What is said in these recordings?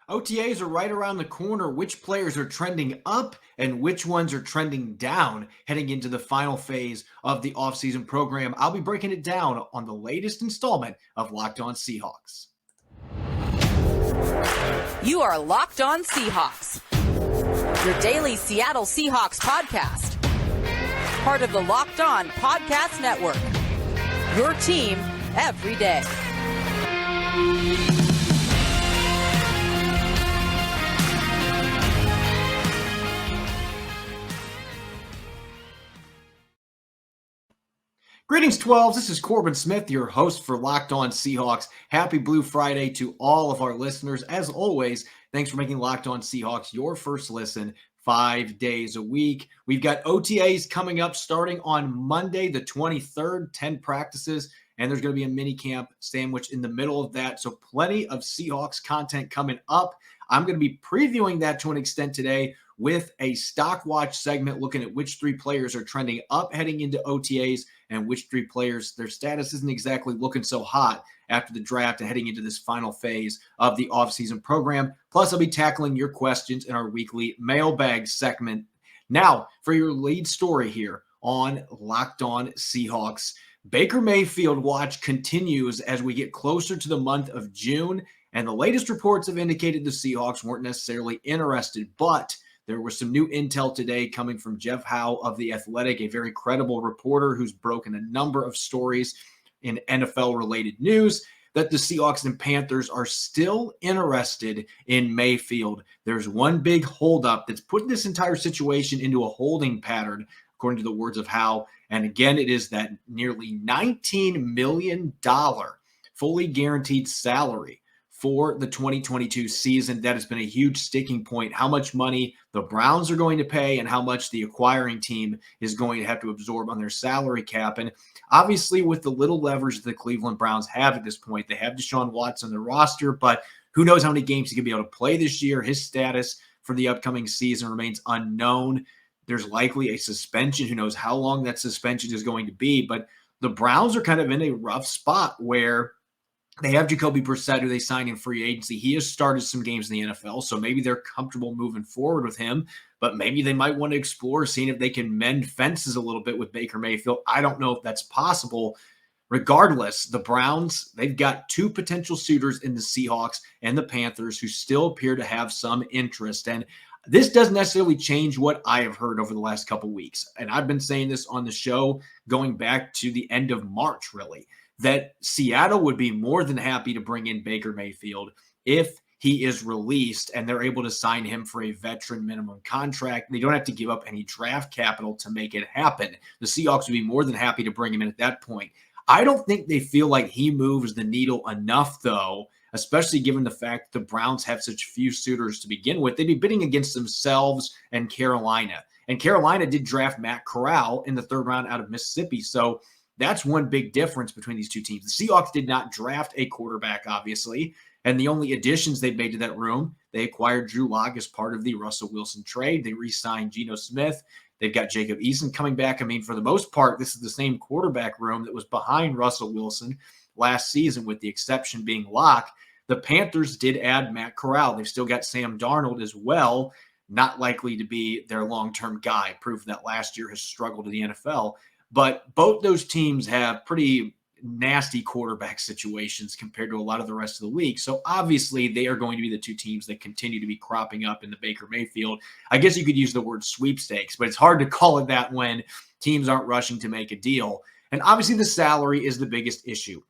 OTAs are right around the corner. Which players are trending up and which ones are trending down heading into the final phase of the offseason program? I'll be breaking it down on the latest installment of Locked On Seahawks. You are Locked On Seahawks, your daily Seattle Seahawks podcast. Part of the Locked On Podcast Network, your team every day. Greetings, 12s. This is Corbin Smith, your host for Locked On Seahawks. Happy Blue Friday to all of our listeners. As always, thanks for making Locked On Seahawks your first listen 5 days a week. We've got OTAs coming up starting on Monday, the 23rd, 10 practices, and there's going to be a mini camp sandwich in the middle of that. So plenty of Seahawks content coming up. I'm going to be previewing that to an extent today with a stock watch segment looking at which three players are trending up heading into OTAs and which three players, their status isn't exactly looking so hot after the draft and heading into this final phase of the offseason program. Plus, I'll be tackling your questions in our weekly mailbag segment. Now, for your lead story here on Locked On Seahawks, Baker Mayfield watch continues as we get closer to the month of June, and the latest reports have indicated the Seahawks weren't necessarily interested, but there was some new intel today coming from Jeff Howe of The Athletic, a very credible reporter who's broken a number of stories in NFL-related news, that the Seahawks and Panthers are still interested in Mayfield. There's one big holdup that's putting this entire situation into a holding pattern, according to the words of Howe. And again, it is that nearly $19 million fully guaranteed salary for the 2022 season. That has been a huge sticking point. How much money the Browns are going to pay and how much the acquiring team is going to have to absorb on their salary cap. And obviously, with the little leverage the Cleveland Browns have at this point, they have Deshaun Watson on their roster, but who knows how many games he could be able to play this year. His status for the upcoming season remains unknown. There's likely a suspension. Who knows how long that suspension is going to be. But the Browns are kind of in a rough spot where they have Jacoby Brissett, who they signed in free agency. He has started some games in the NFL, so maybe they're comfortable moving forward with him, but maybe they might want to explore seeing if they can mend fences a little bit with Baker Mayfield. I don't know if that's possible. Regardless, the Browns, they've got two potential suitors in the Seahawks and the Panthers who still appear to have some interest. And this doesn't necessarily change what I have heard over the last couple weeks. And I've been saying this on the show going back to the end of March, really, that Seattle would be more than happy to bring in Baker Mayfield if he is released and they're able to sign him for a veteran minimum contract. They don't have to give up any draft capital to make it happen. The Seahawks would be more than happy to bring him in at that point. I don't think they feel like he moves the needle enough, though, especially given the fact the Browns have such few suitors to begin with. They'd be bidding against themselves and Carolina. And Carolina did draft Matt Corral in the third round out of Mississippi. So that's one big difference between these two teams. The Seahawks did not draft a quarterback, obviously, and the only additions they made to that room, they acquired Drew Lock as part of the Russell Wilson trade. They re-signed Geno Smith. They've got Jacob Eason coming back. I mean, for the most part, this is the same quarterback room that was behind Russell Wilson last season, with the exception being Lock. The Panthers did add Matt Corral. They've still got Sam Darnold as well, not likely to be their long-term guy. Proof that last year has struggled in the NFL. But both those teams have pretty nasty quarterback situations compared to a lot of the rest of the league. So obviously they are going to be the two teams that continue to be cropping up in the Baker Mayfield. I guess you could use the word sweepstakes, but it's hard to call it that when teams aren't rushing to make a deal. And obviously the salary is the biggest issue.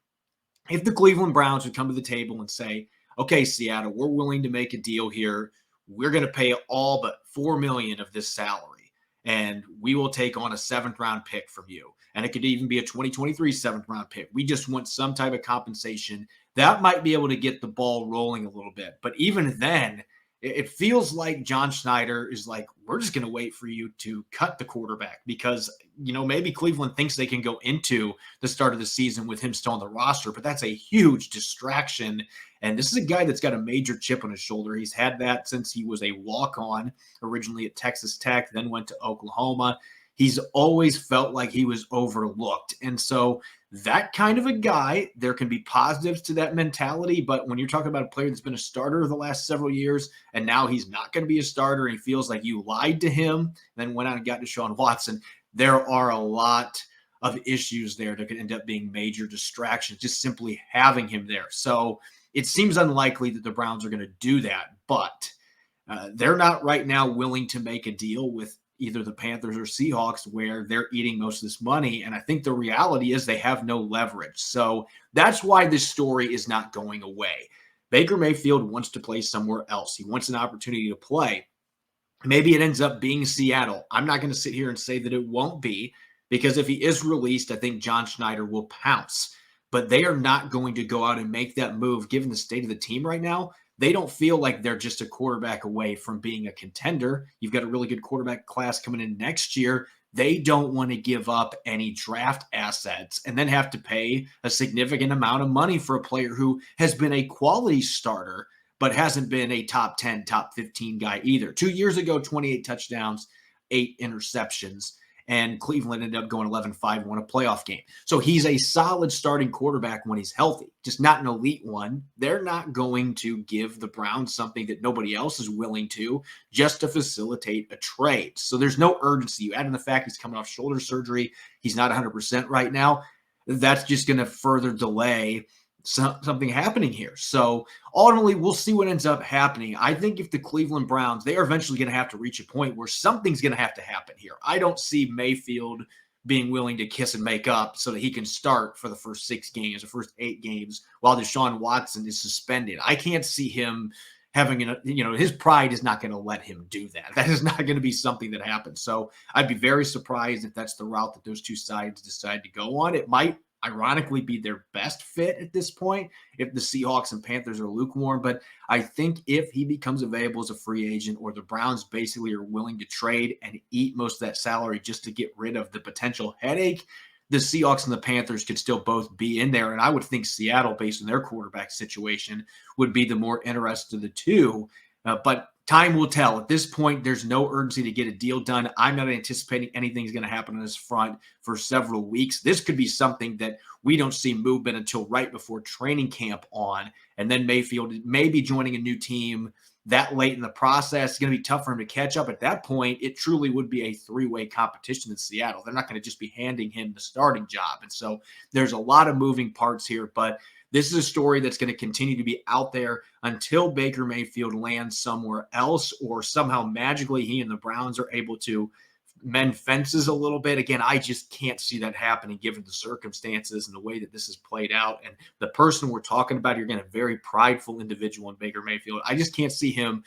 If the Cleveland Browns would come to the table and say, okay, Seattle, we're willing to make a deal here. We're going to pay all but $4 million of this salary, and we will take on a 7th-round pick from you. And it could even be a 2023 7th-round pick. We just want some type of compensation. That might be able to get the ball rolling a little bit. But even then, it feels like John Schneider is like, we're just going to wait for you to cut the quarterback because, maybe Cleveland thinks they can go into the start of the season with him still on the roster, but that's a huge distraction. And this is a guy that's got a major chip on his shoulder. He's had that since he was a walk-on originally at Texas Tech, then went to Oklahoma. he's always felt like he was overlooked. And so that kind of a guy, there can be positives to that mentality. But when you're talking about a player that's been a starter the last several years, and now he's not going to be a starter, and he feels like you lied to him, then went out and got Deshaun Watson, there are a lot of issues there that could end up being major distractions, just simply having him there. So it seems unlikely that the Browns are going to do that, but they're not right now willing to make a deal with either the Panthers or Seahawks where they're eating most of this money. And I think the reality is they have no leverage. So that's why this story is not going away. Baker Mayfield wants to play somewhere else. He wants an opportunity to play. Maybe it ends up being Seattle. I'm not going to sit here and say that it won't be, because if he is released, I think John Schneider will pounce. But they are not going to go out and make that move given the state of the team right now. They don't feel like they're just a quarterback away from being a contender. You've got a really good quarterback class coming in next year. They don't want to give up any draft assets and then have to pay a significant amount of money for a player who has been a quality starter, but hasn't been a top 10, top 15 guy either. 2 years ago, 28 touchdowns, 8 interceptions. And Cleveland ended up going 11-5, won a playoff game. So he's a solid starting quarterback when he's healthy, just not an elite one. They're not going to give the Browns something that nobody else is willing to just to facilitate a trade. So there's no urgency. You add in the fact he's coming off shoulder surgery. He's not 100% right now. That's just going to further delay something happening here. So ultimately, we'll see what ends up happening. I think if the Cleveland Browns, they are eventually going to have to reach a point where something's going to have to happen here. I don't see Mayfield being willing to kiss and make up so that he can start for the first 6 games, the first 8 games, while Deshaun Watson is suspended. I can't see him having, his pride is not going to let him do that. That is not going to be something that happens. So I'd be very surprised if that's the route that those two sides decide to go on. It might ironically be their best fit at this point if the Seahawks and Panthers are lukewarm. But I think if he becomes available as a free agent, or the Browns basically are willing to trade and eat most of that salary just to get rid of the potential headache, the Seahawks and the Panthers could still both be in there. And I would think Seattle, based on their quarterback situation, would be the more interested of the two. But time will tell. At this point, there's no urgency to get a deal done. I'm not anticipating anything's going to happen on this front for several weeks. This could be something that we don't see movement until right before training camp on. And then Mayfield may be joining a new team that late in the process. It's going to be tough for him to catch up. At that point, it truly would be a 3-way competition in Seattle. They're not going to just be handing him the starting job. And so there's a lot of moving parts here, but this is a story that's going to continue to be out there until Baker Mayfield lands somewhere else, or somehow magically he and the Browns are able to mend fences a little bit. Again, I just can't see that happening given the circumstances and the way that this has played out. And the person we're talking about, you're going to have a very prideful individual in Baker Mayfield. I just can't see him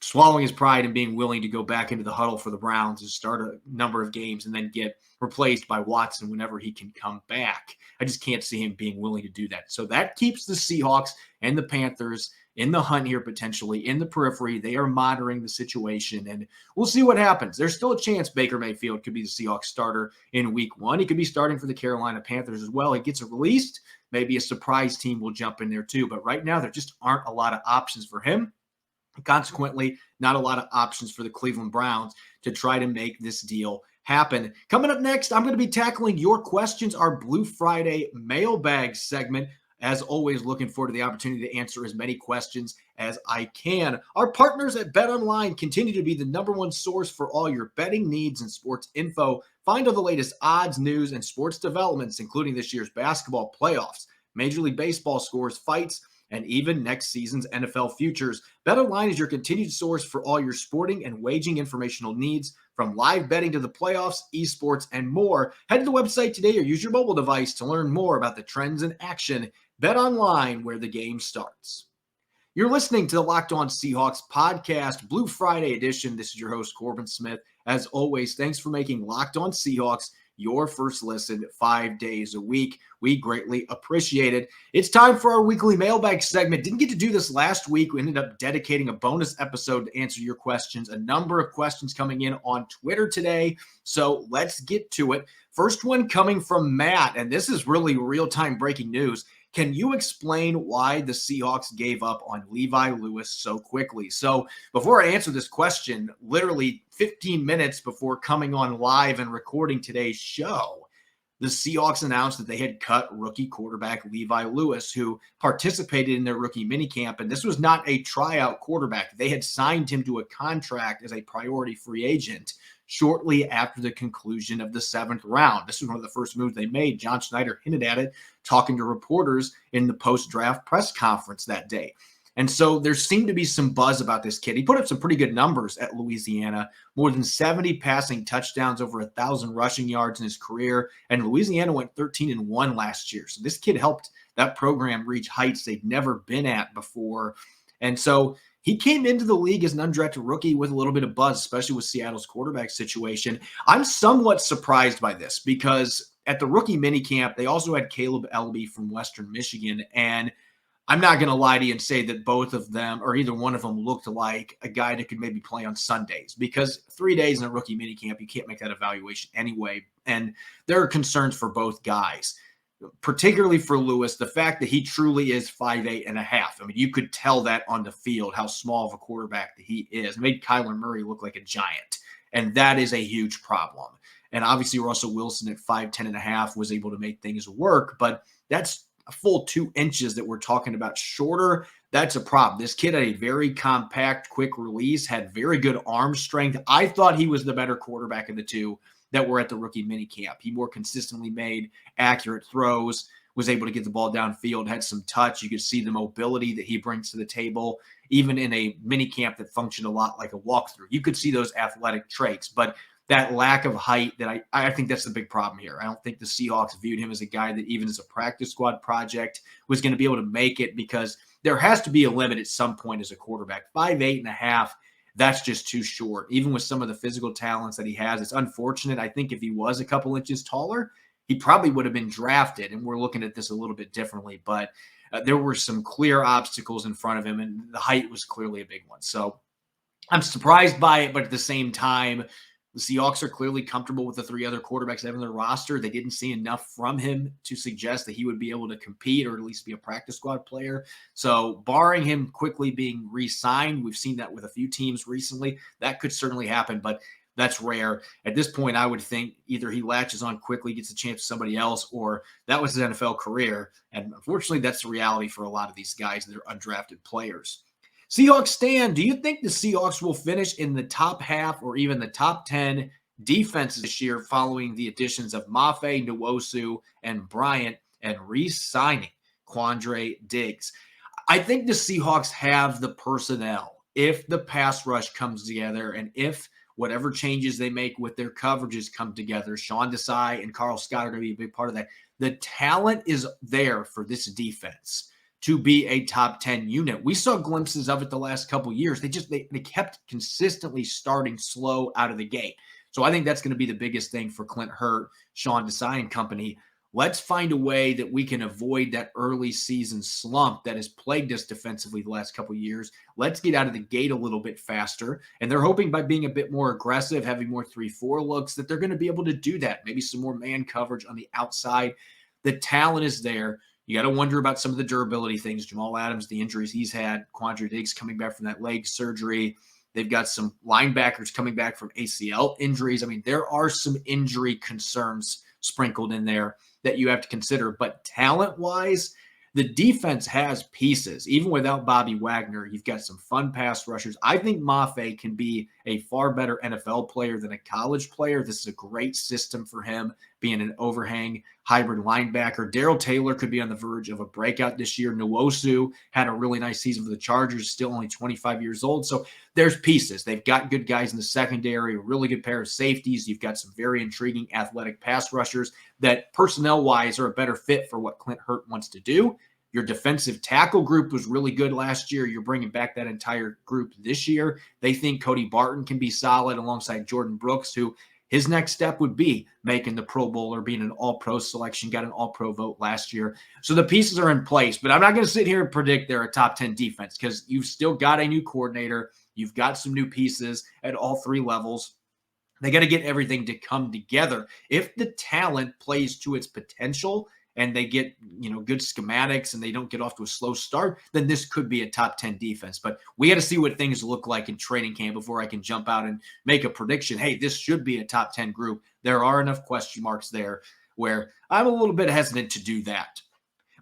swallowing his pride and being willing to go back into the huddle for the Browns and start a number of games and then get replaced by Watson whenever he can come back. I just can't see him being willing to do that. So that keeps the Seahawks and the Panthers in the hunt here, potentially in the periphery. They are monitoring the situation, and we'll see what happens. There's still a chance Baker Mayfield could be the Seahawks starter in week 1. He could be starting for the Carolina Panthers as well. He gets released. Maybe a surprise team will jump in there too. But right now, there just aren't a lot of options for him. Consequently, not a lot of options for the Cleveland Browns to try to make this deal happen. Coming up next, I'm going to be tackling your questions, our Blue Friday mailbag segment. As always, looking forward to the opportunity to answer as many questions as I can. Our partners at BetOnline continue to be the #1 source for all your betting needs and sports info. Find all the latest odds, news, and sports developments, including this year's basketball playoffs, Major League Baseball scores, fights, and even next season's NFL futures. BetOnline is your continued source for all your sporting and wagering informational needs, from live betting to the playoffs, esports, and more. Head to the website today or use your mobile device to learn more about the trends in action. BetOnline, where the game starts. You're listening to the Locked On Seahawks podcast, Blue Friday edition. This is your host, Corbin Smith. As always, thanks for making Locked On Seahawks your first listen 5 days a week. We greatly appreciate it. It's time for our weekly mailbag segment. Didn't get to do this last week. We ended up dedicating a bonus episode to answer your questions. A number of questions coming in on Twitter today. So let's get to it. First one coming from Matt, and this is really real-time breaking news. Can you explain why the Seahawks gave up on Levi Lewis so quickly? So before I answer this question, literally 15 minutes before coming on live and recording today's show, the Seahawks announced that they had cut rookie quarterback Levi Lewis, who participated in their rookie minicamp. And this was not a tryout quarterback. They had signed him to a contract as a priority free agent shortly after the conclusion of the 7th round. This was one of the first moves they made. John Schneider hinted at it, talking to reporters in the post-draft press conference that day. And so there seemed to be some buzz about this kid. He put up some pretty good numbers at Louisiana, more than 70 passing touchdowns, over 1,000 rushing yards in his career. And Louisiana went 13-1 last year. So this kid helped that program reach heights they'd never been at before. And so he came into the league as an undrafted rookie with a little bit of buzz, especially with Seattle's quarterback situation. I'm somewhat surprised by this because at the rookie minicamp, they also had Caleb Elby from Western Michigan. And I'm not going to lie to you and say that both of them or either one of them looked like a guy that could maybe play on Sundays, because 3 days in a rookie minicamp, you can't make that evaluation anyway. And there are concerns for both guys, particularly for Lewis, the fact that he truly is 5'8.5". I mean, you could tell that on the field, how small of a quarterback that he is. It made Kyler Murray look like a giant. And that is a huge problem. And obviously Russell Wilson at 5'10.5" was able to make things work, but that's a full 2 inches that we're talking about shorter. That's a problem. This kid had a very compact, quick release, had very good arm strength. I thought he was the better quarterback of the two that were at the rookie minicamp. He more consistently made accurate throws, was able to get the ball downfield, had some touch. You could see the mobility that he brings to the table, even in a minicamp that functioned a lot like a walkthrough. You could see those athletic traits, but that lack of height, that I think that's the big problem here. I don't think the Seahawks viewed him as a guy that even as a practice squad project was going to be able to make it, because there has to be a limit at some point as a quarterback. 5'8.5", that's just too short. Even with some of the physical talents that he has, it's unfortunate. I think if he was a couple inches taller, he probably would have been drafted, and we're looking at this a little bit differently. But there were some clear obstacles in front of him, and the height was clearly a big one. So I'm surprised by it, but at the same time, the Seahawks are clearly comfortable with the 3 other quarterbacks they have in their roster. They didn't see enough from him to suggest that he would be able to compete or at least be a practice squad player. So barring him quickly being re-signed, we've seen that with a few teams recently. That could certainly happen, but that's rare. At this point, I would think either he latches on quickly, gets a chance with somebody else, or that was his NFL career. And unfortunately, that's the reality for a lot of these guys that are undrafted players. Seahawks Stan, do you think the Seahawks will finish in the top half or even the top 10 defenses this year following the additions of Mafe, Nwosu, and Bryant, and re-signing Quandre Diggs? I think the Seahawks have the personnel if the pass rush comes together and if whatever changes they make with their coverages come together. Sean Desai and Carl Scott are going to be a big part of that. The talent is there for this defense to be a top 10 unit. We saw glimpses of it the last couple of years. They kept consistently starting slow out of the gate. So I think that's going to be the biggest thing for Clint Hurt, Sean Desai and company. Let's find a way that we can avoid that early season slump that has plagued us defensively the last couple of years. Let's get out of the gate a little bit faster. And they're hoping by being a bit more aggressive, having more 3-4 looks, that they're going to be able to do that. Maybe some more man coverage on the outside. The talent is there. You got to wonder about some of the durability things. Jamal Adams, the injuries he's had, Quandre Diggs coming back from that leg surgery. They've got some linebackers coming back from ACL injuries. I mean, there are some injury concerns sprinkled in there that you have to consider. But talent-wise, the defense has pieces. Even without Bobby Wagner, you've got some fun pass rushers. I think Mafe can be a far better NFL player than a college player. This is a great system for him, being an overhang hybrid linebacker. Darrell Taylor could be on the verge of a breakout this year. Nwosu had a really nice season for the Chargers, still only 25 years old. So there's pieces. They've got good guys in the secondary, a really good pair of safeties. You've got some very intriguing athletic pass rushers that personnel-wise are a better fit for what Clint Hurt wants to do. Your defensive tackle group was really good last year. You're bringing back that entire group this year. They think Cody Barton can be solid alongside Jordan Brooks, who his next step would be making the Pro Bowl or being an All-Pro selection, got an All-Pro vote last year. So the pieces are in place, but I'm not going to sit here and predict they're a top 10 defense because you've still got a new coordinator. You've got some new pieces at all 3 levels. They got to get everything to come together. If the talent plays to its potential and they get, good schematics and they don't get off to a slow start, then this could be a top 10 defense. But we got to see what things look like in training camp before I can jump out and make a prediction. Hey, this should be a top 10 group. There are enough question marks there where I'm a little bit hesitant to do that.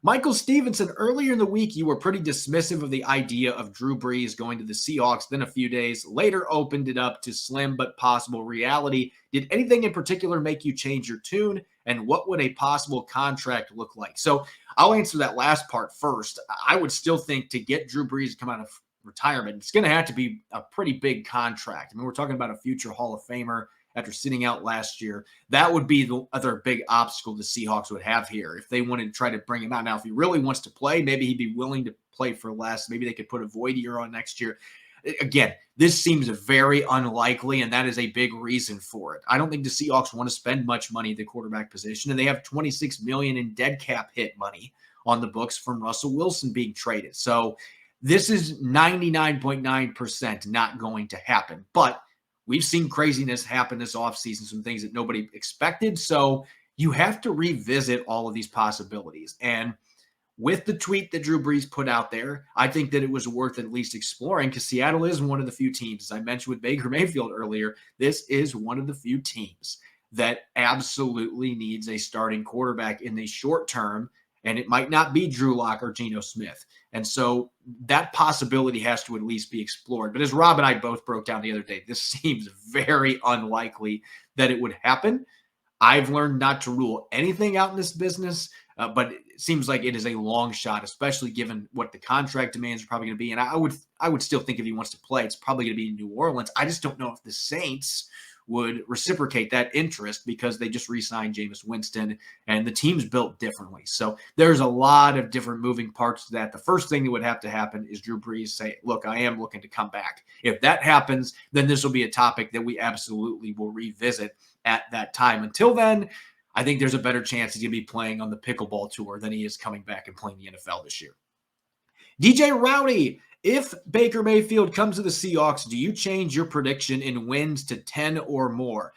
Michael Stevenson, earlier in the week, you were pretty dismissive of the idea of Drew Brees going to the Seahawks. Then a few days later opened it up to slim but possible reality. Did anything in particular make you change your tune? And what would a possible contract look like? So I'll answer that last part first. I would still think to get Drew Brees to come out of retirement, it's going to have to be a pretty big contract. I mean, we're talking about a future Hall of Famer after sitting out last year. That would be the other big obstacle the Seahawks would have here if they wanted to try to bring him out. Now, if he really wants to play, maybe he'd be willing to play for less. Maybe they could put a void year on next year. Again, this seems very unlikely, and that is a big reason for it. I don't think the Seahawks want to spend much money at the quarterback position, and they have $26 million in dead cap hit money on the books from Russell Wilson being traded. So this is 99.9% not going to happen. But we've seen craziness happen this offseason, some things that nobody expected. So you have to revisit all of these possibilities. And with the tweet that Drew Brees put out there, I think that it was worth at least exploring because Seattle is one of the few teams, as I mentioned with Baker Mayfield earlier, this is one of the few teams that absolutely needs a starting quarterback in the short term. And it might not be Drew Lock or Geno Smith. And so that possibility has to at least be explored. But as Rob and I both broke down the other day, this seems very unlikely that it would happen. I've learned not to rule anything out in this business, but it seems like it is a long shot, especially given what the contract demands are probably going to be. And I would still think if he wants to play, it's probably going to be in New Orleans. I just don't know if the Saints would reciprocate that interest because they just re-signed Jameis Winston and the team's built differently. So there's a lot of different moving parts to that. The first thing that would have to happen is Drew Brees say, look, I am looking to come back. If that happens, then this will be a topic that we absolutely will revisit at that time. Until then, I think there's a better chance he's going to be playing on the pickleball tour than he is coming back and playing the NFL this year. DJ Rowdy, if Baker Mayfield comes to the Seahawks, do you change your prediction in wins to 10 or more?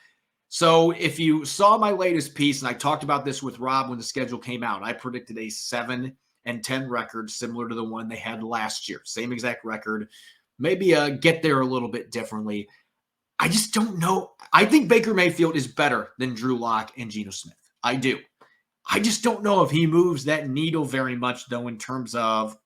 So if you saw my latest piece, and I talked about this with Rob when the schedule came out, I predicted a 7-10 record similar to the one they had last year. Same exact record. Maybe get there a little bit differently. I just don't know. I think Baker Mayfield is better than Drew Lock and Geno Smith. I do. I just don't know if he moves that needle very much, though, in terms of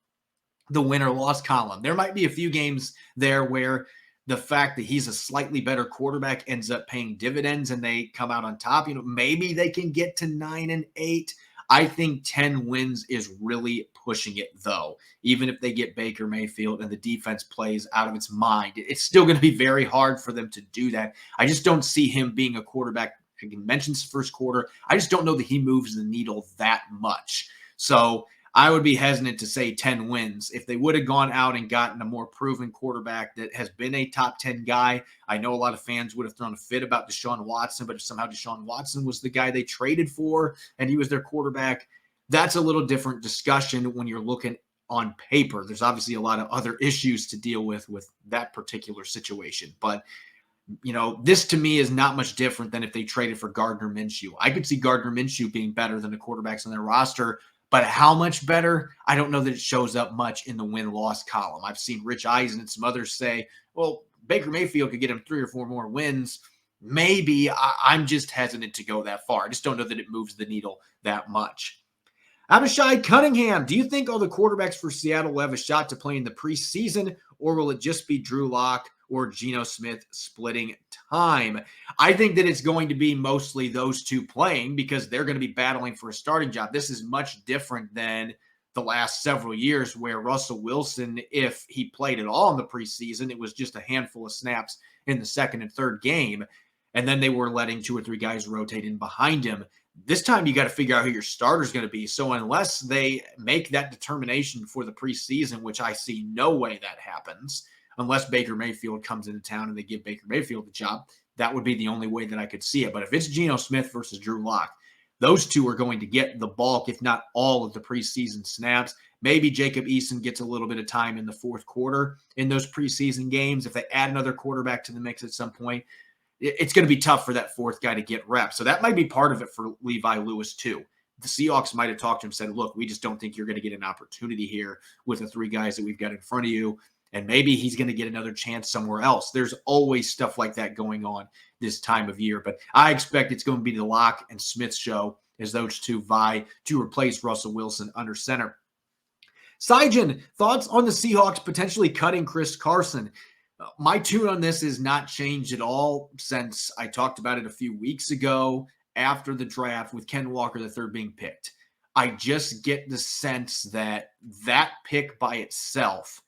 the win or loss column. There might be a few games there where the fact that he's a slightly better quarterback ends up paying dividends and they come out on top. Maybe they can get to 9-8. I think 10 wins is really pushing it, though. Even if they get Baker Mayfield and the defense plays out of its mind, it's still going to be very hard for them to do that. I just don't see him being a quarterback. I can mention first quarter. I just don't know that he moves the needle that much. So I would be hesitant to say 10 wins. If they would have gone out and gotten a more proven quarterback that has been a top 10 guy, I know a lot of fans would have thrown a fit about Deshaun Watson, but if somehow Deshaun Watson was the guy they traded for and he was their quarterback, that's a little different discussion when you're looking on paper. There's obviously a lot of other issues to deal with that particular situation. But, this to me is not much different than if they traded for Gardner Minshew. I could see Gardner Minshew being better than the quarterbacks on their roster. But how much better? I don't know that it shows up much in the win-loss column. I've seen Rich Eisen and some others say, well, Baker Mayfield could get him 3 or 4 more wins. Maybe. I'm just hesitant to go that far. I just don't know that it moves the needle that much. Abishai Cunningham, do you think all the quarterbacks for Seattle will have a shot to play in the preseason, or will it just be Drew Lock or Geno Smith splitting time? I think that it's going to be mostly those two playing because they're going to be battling for a starting job. This is much different than the last several years where Russell Wilson, if he played at all in the preseason, it was just a handful of snaps in the second and third game, and then they were letting 2 or 3 guys rotate in behind him. This time you got to figure out who your starter is going to be. So unless they make that determination for the preseason, which I see no way that happens, unless Baker Mayfield comes into town and they give Baker Mayfield the job, that would be the only way that I could see it. But if it's Geno Smith versus Drew Lock, those two are going to get the bulk, if not all, of the preseason snaps. Maybe Jacob Eason gets a little bit of time in the fourth quarter in those preseason games. If they add another quarterback to the mix at some point, it's going to be tough for that fourth guy to get reps. So that might be part of it for Levi Lewis too. the Seahawks might have talked to him and said, look, we just don't think you're going to get an opportunity here with the three guys that we've got in front of you. And maybe he's going to get another chance somewhere else. There's always stuff like that going on this time of year. But I expect it's going to be the Locke and Smith show as those two vie to replace Russell Wilson under center. Syjan, thoughts on the Seahawks potentially cutting Chris Carson? My tune on this has not changed at all since I talked about it a few weeks ago after the draft with Ken Walker III being picked. I just get the sense that that pick by itself,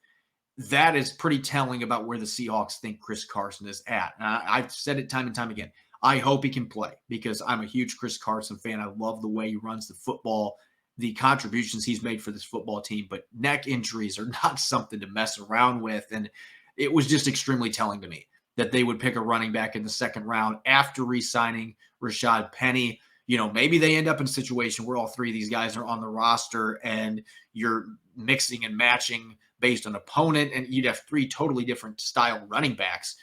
that is pretty telling about where the Seahawks think Chris Carson is at. I've said it time and time again. I hope he can play because I'm a huge Chris Carson fan. I love the way he runs the football, the contributions he's made for this football team, but neck injuries are not something to mess around with. And it was just extremely telling to me that they would pick a running back in the second round after re-signing Rashad Penny. You know, maybe they end up in a situation where all three of these guys are on the roster and you're mixing and matching based on opponent, and you'd have three totally different style running backs.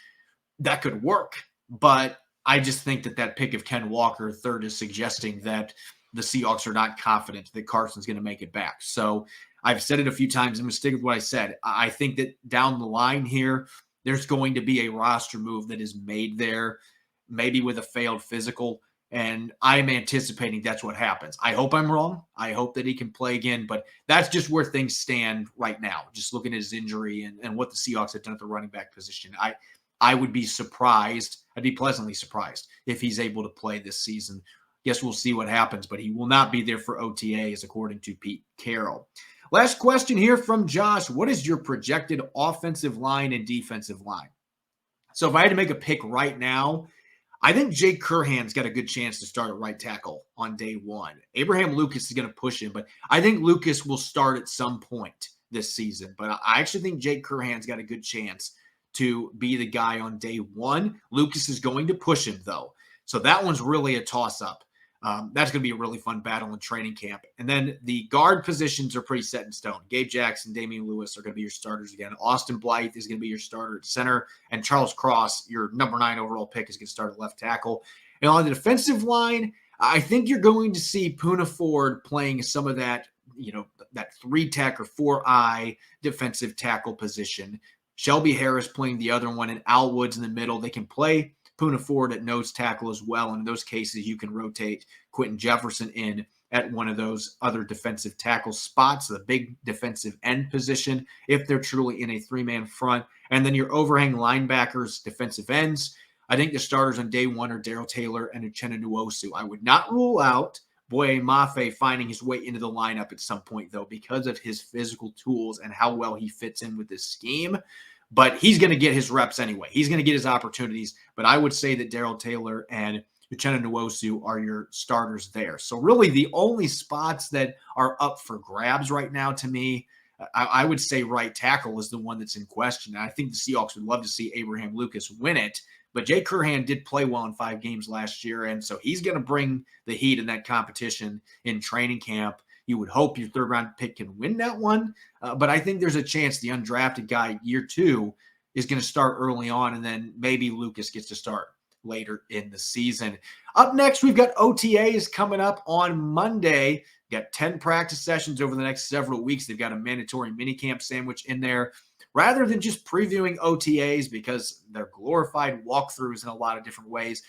That could work, but I just think that pick of Ken Walker III is suggesting that the Seahawks are not confident that Carson's going to make it back. So I've said it a few times. I'm going to stick with what I said. I think that down the line here, there's going to be a roster move that is made there, maybe with a failed physical. And I'm anticipating that's what happens. I hope I'm wrong. I hope that he can play again, but that's just where things stand right now. Just looking at his injury and what the Seahawks have done at the running back position. I would be surprised. I'd be pleasantly surprised if he's able to play this season. Guess we'll see what happens, but he will not be there for OTAs, according to Pete Carroll. Last question here from Josh. What is your projected offensive line and defensive line? So if I had to make a pick right now, I think Jake Curhan's got a good chance to start at right tackle on day one. Abraham Lucas is going to push him, but I think Lucas will start at some point this season. But I actually think Jake Curhan's got a good chance to be the guy on day one. Lucas is going to push him, though. So that one's really a toss-up. That's going to be a really fun battle in training camp. And then the guard positions are pretty set in stone. Gabe Jackson, Damian Lewis are going to be your starters again. Austin Blythe is going to be your starter at center. And Charles Cross, your number 9 overall pick, is going to start at left tackle. And on the defensive line, I think you're going to see Poona Ford playing some of that, that 3-tech or 4-eye defensive tackle position. Shelby Harris playing the other one, and Al Woods in the middle. They can play Poona Ford at nose tackle as well. And in those cases, you can rotate Quentin Jefferson in at one of those other defensive tackle spots, the big defensive end position, if they're truly in a 3-man front. And then your overhang linebackers, defensive ends. I think the starters on day one are Darrell Taylor and Uchenna Nwosu. I would not rule out Boye Mafe finding his way into the lineup at some point, though, because of his physical tools and how well he fits in with this scheme. But he's going to get his reps anyway. He's going to get his opportunities. But I would say that Darrell Taylor and Uchenna Nwosu are your starters there. So really the only spots that are up for grabs right now to me, I would say right tackle is the one that's in question. And I think the Seahawks would love to see Abraham Lucas win it. But Jake Curhan did play well in 5 games last year, and so he's going to bring the heat in that competition in training camp. You would hope your 3rd-round pick can win that one, but I think there's a chance the undrafted guy year 2 is going to start early on, and then maybe Lucas gets to start later in the season. Up next, we've got OTAs coming up on Monday. Got 10 practice sessions over the next several weeks. They've got a mandatory minicamp sandwich in there. Rather than just previewing OTAs because they're glorified walkthroughs in a lot of different ways,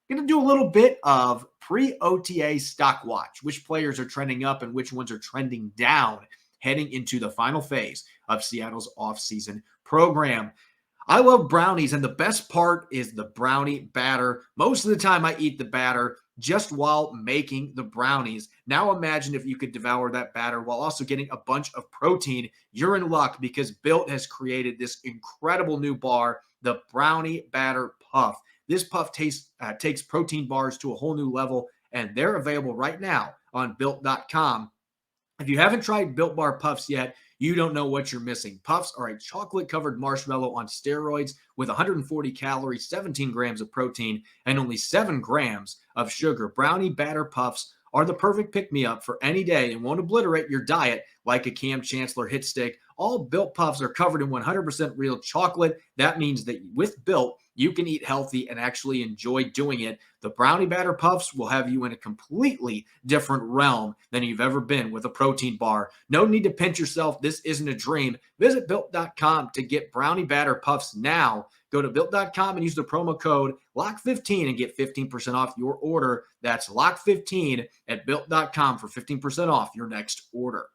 I'm going to do a little bit of pre-OTA stock watch, which players are trending up and which ones are trending down heading into the final phase of Seattle's offseason program. I love brownies, and the best part is the brownie batter. Most of the time I eat the batter just while making the brownies. Now imagine if you could devour that batter while also getting a bunch of protein. You're in luck because Built has created this incredible new bar, the Brownie Batter Puff. This puff takes protein bars to a whole new level, and they're available right now on Built.com. If you haven't tried Built Bar Puffs yet, you don't know what you're missing. Puffs are a chocolate-covered marshmallow on steroids with 140 calories, 17 grams of protein, and only 7 grams of sugar. Brownie Batter Puffs are the perfect pick-me-up for any day and won't obliterate your diet like a Cam Chancellor hit stick. All Built Puffs are covered in 100% real chocolate. That means that with Built, you can eat healthy and actually enjoy doing it. The Brownie Batter Puffs will have you in a completely different realm than you've ever been with a protein bar. No need to pinch yourself. This isn't a dream. Visit Built.com to get Brownie Batter Puffs now. Go to Built.com and use the promo code LOCK15 and get 15% off your order. That's LOCK15 at Built.com for 15% off your next order.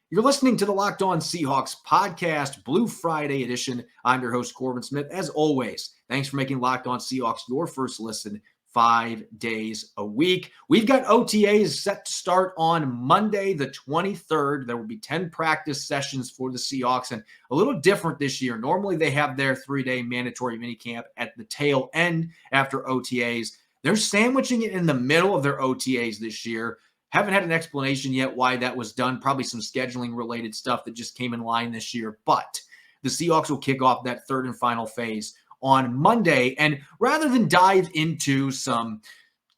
You're listening to the Locked On Seahawks podcast, Blue Friday edition. I'm your host, Corbin Smith. As always, thanks for making Locked On Seahawks your first listen 5 days a week. We've got OTAs set to start on Monday, the 23rd. There will be 10 practice sessions for the Seahawks, and a little different this year. Normally, they have their 3-day mandatory minicamp at the tail end after OTAs. They're sandwiching it in the middle of their OTAs this year. Haven't had an explanation yet why that was done. Probably some scheduling related stuff that just came in line this year. But the Seahawks will kick off that third and final phase on Monday. And rather than dive into some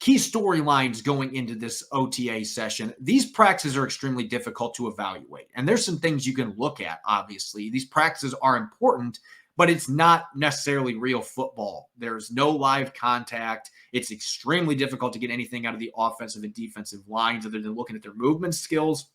key storylines going into this OTA session, these practices are extremely difficult to evaluate. And there's some things you can look at, obviously. These practices are important, but it's not necessarily real football. There's no live contact. It's extremely difficult to get anything out of the offensive and defensive lines other than looking at their movement skills.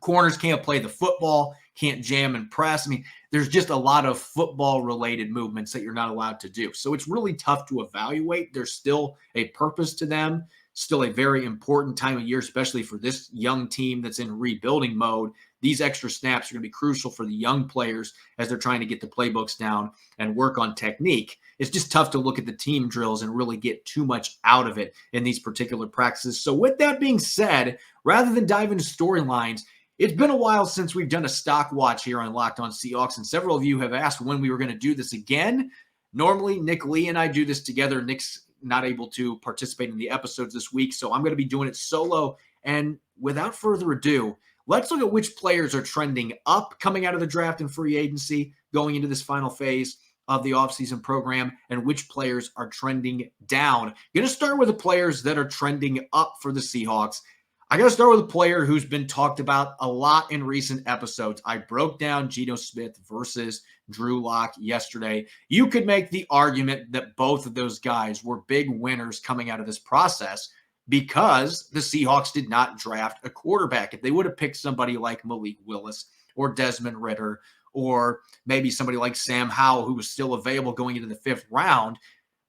Corners can't play the football, can't jam and press. I mean, there's just a lot of football-related movements that you're not allowed to do. So it's really tough to evaluate. There's still a purpose to them, still a very important time of year, especially for this young team that's in rebuilding mode. These extra snaps are going to be crucial for the young players as they're trying to get the playbooks down and work on technique. It's just tough to look at the team drills and really get too much out of it in these particular practices. So with that being said, rather than dive into storylines, it's been a while since we've done a stock watch here on Locked On Seahawks, and several of you have asked when we were going to do this again. Normally, Nick Lee and I do this together. Nick's not able to participate in the episodes this week, so I'm going to be doing it solo. And without further ado, let's look at which players are trending up coming out of the draft and free agency going into this final phase of the offseason program, and which players are trending down. I'm going to start with the players that are trending up for the Seahawks. I got to start with a player who's been talked about a lot in recent episodes. I broke down Geno Smith versus Drew Lock yesterday. You could make the argument that both of those guys were big winners coming out of this process because the Seahawks did not draft a quarterback. If they would have picked somebody like Malik Willis or Desmond Ridder or maybe somebody like Sam Howell, who was still available going into the 5th round,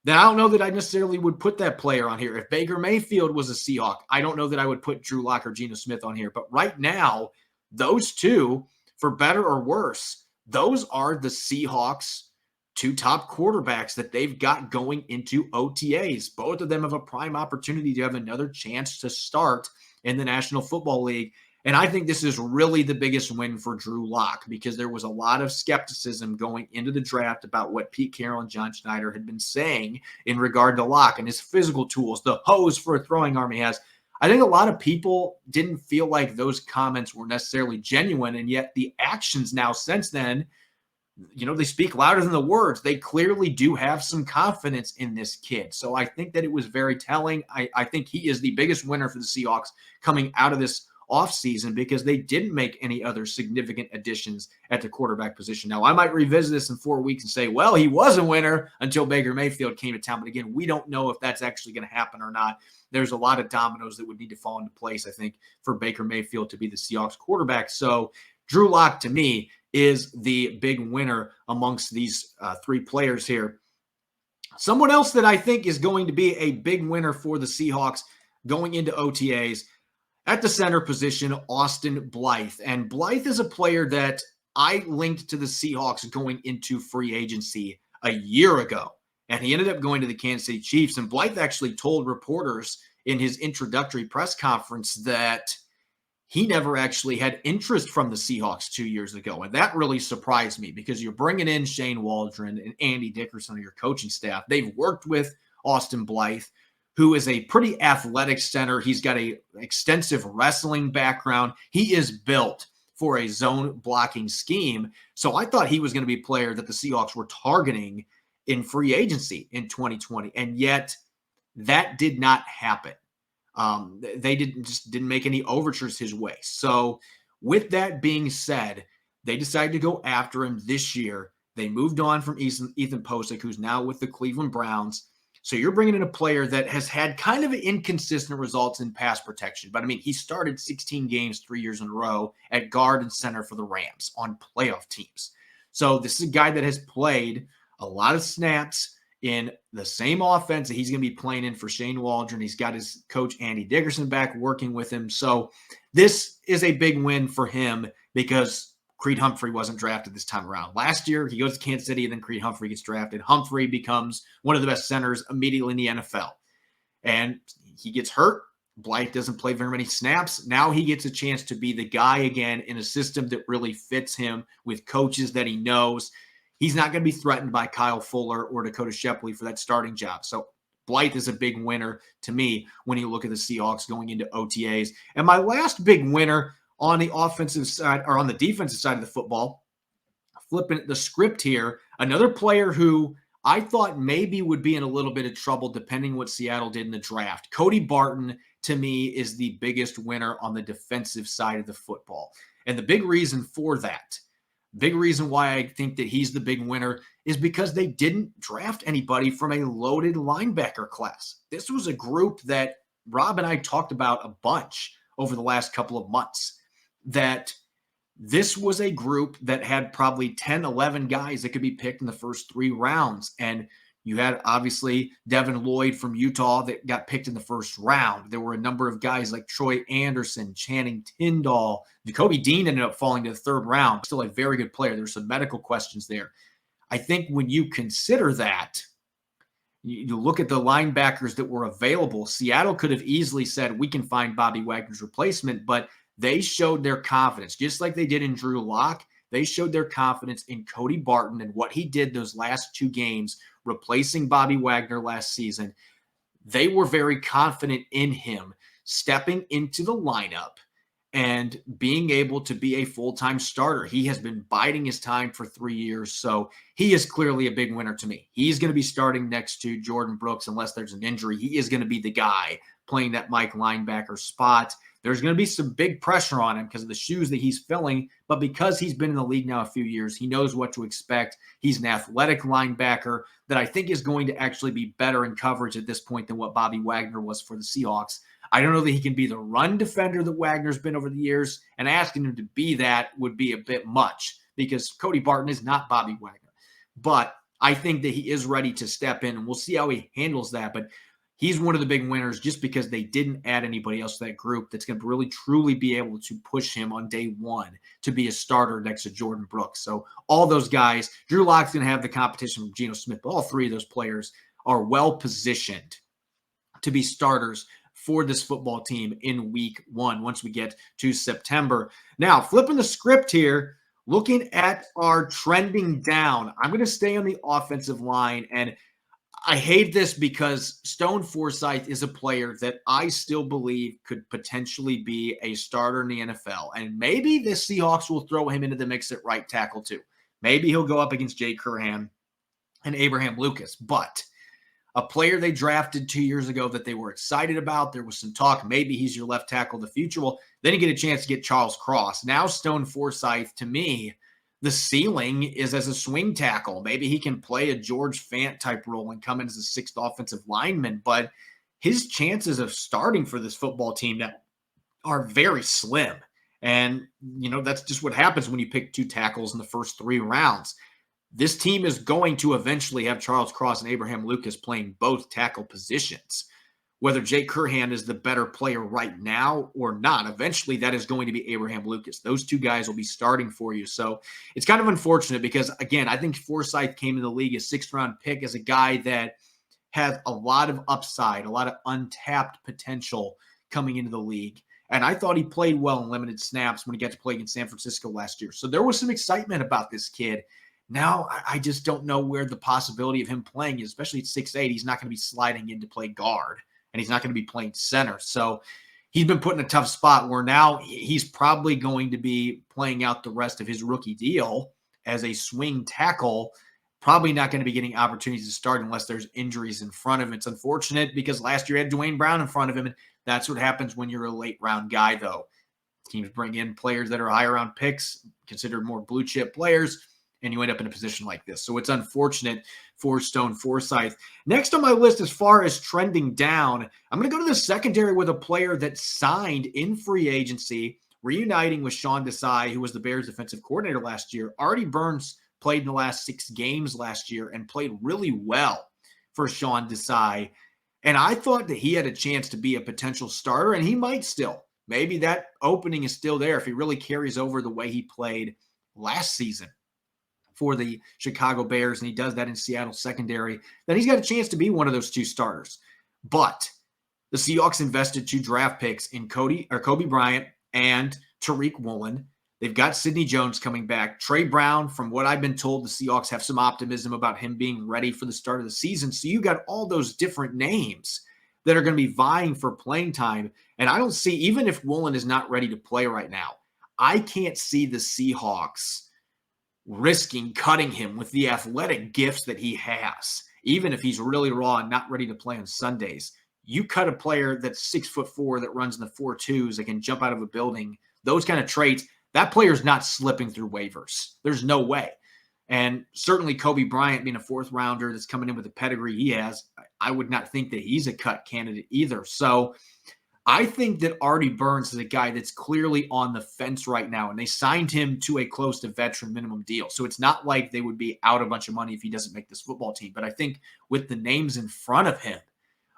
then I don't know that I necessarily would put that player on here. If Baker Mayfield was a Seahawk, I don't know that I would put Drew Lock or Geno Smith on here. But right now, those two, for better or worse, those are the Seahawks' 2 top quarterbacks that they've got going into OTAs. Both of them have a prime opportunity to have another chance to start in the National Football League. And I think this is really the biggest win for Drew Lock because there was a lot of skepticism going into the draft about what Pete Carroll and John Schneider had been saying in regard to Lock and his physical tools, the hose for a throwing arm he has. I think a lot of people didn't feel like those comments were necessarily genuine, and yet the actions now since then, they speak louder than the words. They clearly do have some confidence in this kid. So I think that it was very telling. I think he is the biggest winner for the Seahawks coming out of this offseason because they didn't make any other significant additions at the quarterback position. Now, I might revisit this in 4 weeks and say, well, he was a winner until Baker Mayfield came to town. But again, we don't know if that's actually going to happen or not. There's a lot of dominoes that would need to fall into place, I think, for Baker Mayfield to be the Seahawks quarterback. So Drew Lock, to me, is the big winner amongst these 3 players here. Someone else that I think is going to be a big winner for the Seahawks going into OTAs at the center position, Austin Blythe. And Blythe is a player that I linked to the Seahawks going into free agency a year ago. And he ended up going to the Kansas City Chiefs. And Blythe actually told reporters in his introductory press conference that he never actually had interest from the Seahawks 2 years ago. And that really surprised me because you're bringing in Shane Waldron and Andy Dickerson on your coaching staff. They've worked with Austin Blythe, who is a pretty athletic center. He's got an extensive wrestling background. He is built for a zone blocking scheme. So I thought he was going to be a player that the Seahawks were targeting in free agency in 2020. And yet that did not happen. They didn't make any overtures his way. So with that being said, they decided to go after him this year. They moved on from Ethan Posick, who's now with the Cleveland Browns. So you're bringing in a player that has had kind of inconsistent results in pass protection. But I mean, he started 16 games 3 years in a row at guard and center for the Rams on playoff teams. So this is a guy that has played a lot of snaps in the same offense that he's going to be playing in for Shane Waldron. He's got his coach Andy Dickerson back working with him. So this is a big win for him because Creed Humphrey wasn't drafted this time around. Last year, he goes to Kansas City, and then Creed Humphrey gets drafted. Humphrey becomes one of the best centers immediately in the NFL. And he gets hurt. Blythe doesn't play very many snaps. Now he gets a chance to be the guy again in a system that really fits him with coaches that he knows. He's not going to be threatened by Kyle Fuller or Dakota Shepley for that starting job. So Blythe is a big winner to me when you look at the Seahawks going into OTAs. And my last big winner on the offensive side or on the defensive side of the football, flipping the script here, another player who I thought maybe would be in a little bit of trouble depending what Seattle did in the draft. Cody Barton, to me, is the biggest winner on the defensive side of the football. And the big reason for that, big reason why I think that he's the big winner is because they didn't draft anybody from a loaded linebacker class. This was a group that Rob and I talked about a bunch over the last couple of months, that this was a group that had probably 10, 11 guys that could be picked in the first 3 rounds. And you had obviously Devin Lloyd from Utah that got picked in the first round. There were a number of guys like Troy Anderson, Channing Tindall. Jacoby Dean ended up falling to the 3rd round. Still a very good player. There's some medical questions there. I think when you consider that, you look at the linebackers that were available, Seattle could have easily said, we can find Bobby Wagner's replacement, but they showed their confidence, just like they did in Drew Lock. They showed their confidence in Cody Barton and what he did those last 2 games, replacing Bobby Wagner last season. They were very confident in him stepping into the lineup and being able to be a full-time starter. He has been biding his time for 3 years, so he is clearly a big winner to me. He's going to be starting next to Jordan Brooks unless there's an injury. He is going to be the guy playing that Mike linebacker spot. There's going to be some big pressure on him because of the shoes that he's filling, but because he's been in the league now a few years, he knows what to expect. He's an athletic linebacker that I think is going to actually be better in coverage at this point than what Bobby Wagner was for the Seahawks. I don't know that he can be the run defender that Wagner's been over the years, and asking him to be that would be a bit much because Cody Barton is not Bobby Wagner. But I think that he is ready to step in, and we'll see how he handles that. But he's one of the big winners just because they didn't add anybody else to that group that's going to really, truly be able to push him on day 1 to be a starter next to Jordan Brooks. So all those guys, Drew Lock's going to have the competition from Geno Smith, but all 3 of those players are well-positioned to be starters for this football team in week 1 once we get to September. Now, flipping the script here, looking at our trending down, I'm going to stay on the offensive line, and I hate this because Stone Forsythe is a player that I still believe could potentially be a starter in the NFL. And maybe the Seahawks will throw him into the mix at right tackle too. Maybe he'll go up against Jay Curhan and Abraham Lucas. But a player they drafted 2 years ago that they were excited about, there was some talk, maybe he's your left tackle of the future. Well, then you get a chance to get Charles Cross. Now Stone Forsythe, to me, the ceiling is as a swing tackle. Maybe he can play a George Fant type role and come in as a 6th offensive lineman, but his chances of starting for this football team that are very slim. And, that's just what happens when you pick 2 tackles in the first 3 rounds. This team is going to eventually have Charles Cross and Abraham Lucas playing both tackle positions. Whether Jake Curhan is the better player right now or not, eventually that is going to be Abraham Lucas. Those 2 guys will be starting for you. So it's kind of unfortunate because, again, I think Forsythe came in the league a 6th-round pick as a guy that has a lot of upside, a lot of untapped potential coming into the league. And I thought he played well in limited snaps when he got to play against San Francisco last year. So there was some excitement about this kid. Now I just don't know where the possibility of him playing is, especially at 6'8". He's not going to be sliding in to play guard. And he's not going to be playing center. So he's been put in a tough spot where now he's probably going to be playing out the rest of his rookie deal as a swing tackle, probably not going to be getting opportunities to start unless there's injuries in front of him. It's unfortunate because last year he had Dwayne Brown in front of him, and that's what happens when you're a late-round guy, though. Teams bring in players that are higher round picks, considered more blue-chip players. and you end up in a position like this. So it's unfortunate for Stone Forsythe. Next on my list, as far as trending down, I'm going to go to the secondary with a player that signed in free agency, reuniting with Sean Desai, who was the Bears defensive coordinator last year. Artie Burns played in the last 6 games last year and played really well for Sean Desai. And I thought that he had a chance to be a potential starter, and he might still. Maybe that opening is still there if he really carries over the way he played last season for the Chicago Bears, and he does that in Seattle secondary, then he's got a chance to be one of those 2 starters. But the Seahawks invested 2 draft picks in Kobe Bryant and Tariq Woolen. They've got Sidney Jones coming back. Trey Brown, from what I've been told, the Seahawks have some optimism about him being ready for the start of the season. So you got all those different names that are going to be vying for playing time. And I don't see, even if Woolen is not ready to play right now, I can't see the Seahawks risking cutting him with the athletic gifts that he has. Even if he's really raw and not ready to play on Sundays, you cut a player that's 6'4" that runs in the 4.2s that can jump out of a building, those kind of traits, that player's not slipping through waivers. There's no way. And certainly Kobe Bryant being a 4th rounder that's coming in with the pedigree he has, I would not think that he's a cut candidate either. So I think that Artie Burns is a guy that's clearly on the fence right now, and they signed him to a close to veteran minimum deal. So it's not like they would be out a bunch of money if he doesn't make this football team. But I think with the names in front of him,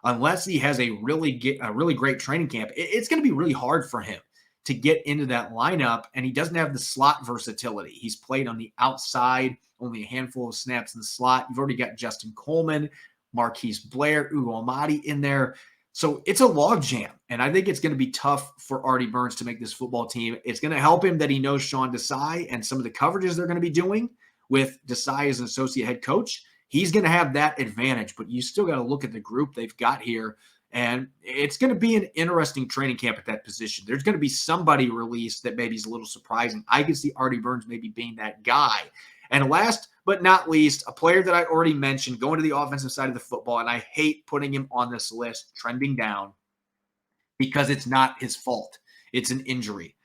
unless he has a really great training camp, it's going to be really hard for him to get into that lineup, and he doesn't have the slot versatility. He's played on the outside, only a handful of snaps in the slot. You've already got Justin Coleman, Marquise Blair, Ugo Amadi in there. So it's a logjam, and I think it's going to be tough for Artie Burns to make this football team. It's going to help him that he knows Sean Desai and some of the coverages they're going to be doing with Desai as an associate head coach. He's going to have that advantage, but you still got to look at the group they've got here, and it's going to be an interesting training camp at that position. There's going to be somebody released that maybe is a little surprising. I can see Artie Burns maybe being that guy. And last but not least, a player that I already mentioned going to the offensive side of the football, and I hate putting him on this list, trending down, because it's not his fault. It's an injury.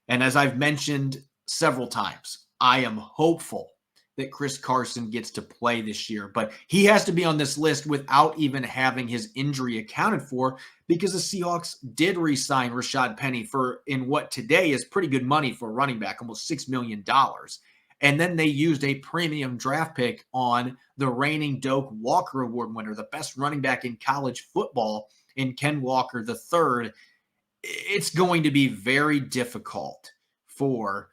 And as I've mentioned several times, I am hopeful that Chris Carson gets to play this year, but he has to be on this list without even having his injury accounted for, because the Seahawks did re-sign Rashad Penny for, in what today is pretty good money for a running back, almost $6 million. And then they used a premium draft pick on the reigning Doak Walker Award winner, the best running back in college football, in Ken Walker III. It's going to be very difficult for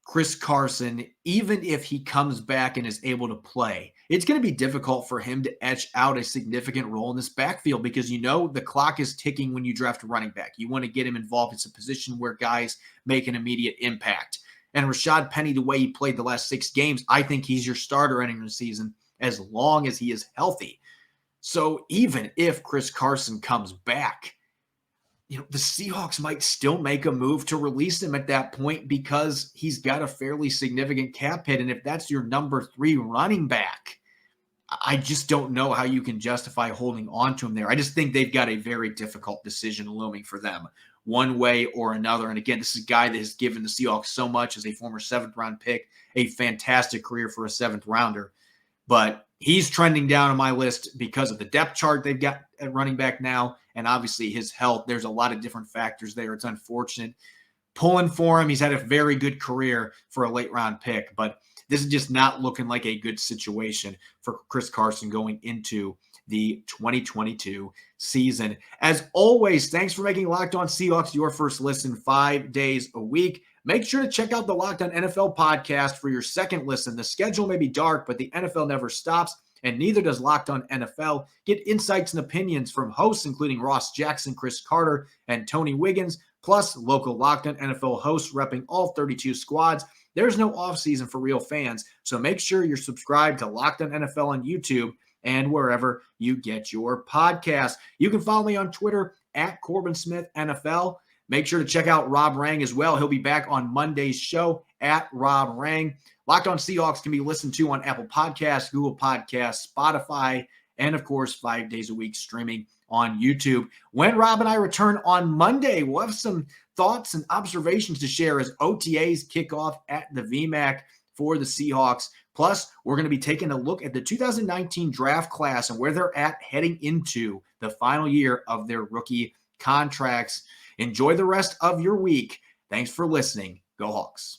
Chris Carson, even if he comes back and is able to play. It's going to be difficult for him to etch out a significant role in this backfield, because you know the clock is ticking when you draft a running back. You want to get him involved. It's a position where guys make an immediate impact. And Rashad Penny, the way he played the last 6 games, I think he's your starter entering the season as long as he is healthy. So even if Chris Carson comes back, you know, the Seahawks might still make a move to release him at that point, because he's got a fairly significant cap hit. And if that's your number 3 running back, I just don't know how you can justify holding on to him there. I just think they've got a very difficult decision looming for them, one way or another. And again, this is a guy that has given the Seahawks so much as a former 7th-round pick, a fantastic career for a 7th-rounder. But he's trending down on my list because of the depth chart they've got at running back now, and obviously his health. There's a lot of different factors there. It's unfortunate. Pulling for him, he's had a very good career for a late-round pick, but this is just not looking like a good situation for Chris Carson going into the 2022 season. As always, thanks for making Locked On Seahawks your first listen 5 days a week. Make sure to check out the Locked On NFL podcast for your second listen. The schedule may be dark, but the NFL never stops, and neither does Locked On NFL. Get insights and opinions from hosts including Ross Jackson, Chris Carter, and Tony Wiggins, plus local Locked On NFL hosts repping all 32 squads. There's no offseason for real fans, so make sure you're subscribed to Locked On NFL on YouTube and wherever you get your podcasts. You can follow me on Twitter at Corbin Smith NFL. Make sure to check out Rob Rang as well. He'll be back on Monday's show at Rob Rang. Locked On Seahawks can be listened to on Apple Podcasts, Google Podcasts, Spotify, and of course, 5 days a week streaming on YouTube. When Rob and I return on Monday, we'll have some thoughts and observations to share as OTAs kick off at the VMAC for the Seahawks. Plus, we're going to be taking a look at the 2019 draft class and where they're at heading into the final year of their rookie contracts. Enjoy the rest of your week. Thanks for listening. Go Hawks.